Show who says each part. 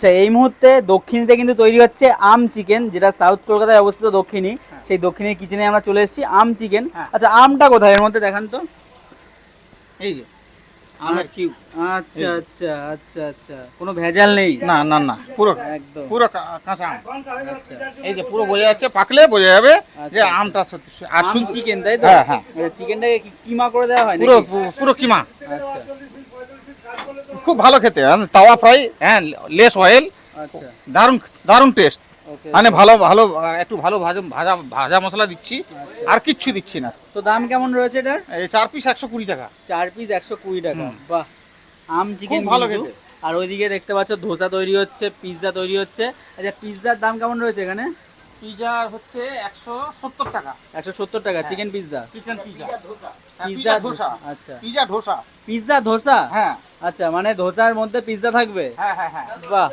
Speaker 1: আচ্ছা, এই মুহূর্তে দক্ষিণীতে কিন্তু তৈরি হচ্ছে আম চিকেন, যেটা সাউথ কলকাতায় অবস্থিত দক্ষিণী। সেই দক্ষিণীর কিচেনে আমরা চলে এসেছি, আম চিকেন। আচ্ছা, আমটা কোথায় এর মধ্যে দেখান তো।
Speaker 2: এই যে আমের কিউব।
Speaker 1: আচ্ছা আচ্ছা আচ্ছা আচ্ছা, কোনো ভেজাল নেই।
Speaker 2: না না না, পুরো
Speaker 1: একদম
Speaker 2: পুরো কাঁচা আম।
Speaker 1: আচ্ছা
Speaker 2: এই যে পুরো বোঝা যাচ্ছে, পাকলে বোঝা যাবে যে
Speaker 1: আচ্ছা,
Speaker 2: আমটা সত্যি আর
Speaker 1: আম
Speaker 2: শুধু
Speaker 1: চিকেন, তাই তো?
Speaker 2: হ্যাঁ হ্যাঁ,
Speaker 1: চিকেনটাকে কিমা করে দেওয়া হয়
Speaker 2: পুরো
Speaker 1: নাকি?
Speaker 2: পুরো কিমা।
Speaker 1: আচ্ছা
Speaker 2: খুব ভালো খেতে, তাওয়া ফ্রাই, হ্যাঁ, লেস অয়েল,
Speaker 1: আচ্ছা,
Speaker 2: দারুণ দারুণ টেস্ট।
Speaker 1: ওকে।
Speaker 2: মানে ভালো ভালো একটু ভালো ভাজা ভাজা ভাজা মশলা দিচ্ছি, আর কিচ্ছু দিচ্ছি না।
Speaker 1: তো দাম কেমন রয়েছে এটার?
Speaker 2: এই 4 পিস 120 টাকা।
Speaker 1: 4 পিস 120 টাকা। বাহ, আম চিকেন
Speaker 2: খুব ভালো
Speaker 1: কিন্তু।
Speaker 2: খেতে।
Speaker 1: আর ওইদিকে দেখতে পাচ্ছ ধোসা তৈরি হচ্ছে, পিৎজা তৈরি হচ্ছে। আচ্ছা, পিৎজার দাম কেমন রয়েছে এখানে?
Speaker 2: পিজা হচ্ছে 170 টাকা।
Speaker 1: 170 টাকা chicken pizza.
Speaker 2: Chicken pizza,
Speaker 1: pizza
Speaker 2: dosa.
Speaker 1: আচ্ছা,
Speaker 2: পিজা ধোসা,
Speaker 1: পিৎজা ধোসা।
Speaker 2: হ্যাঁ
Speaker 1: আচ্ছা, মানে ধোসার মধ্যে পিৎজা থাকবে।
Speaker 2: হ্যাঁ হ্যাঁ হ্যাঁ।
Speaker 1: বাহ।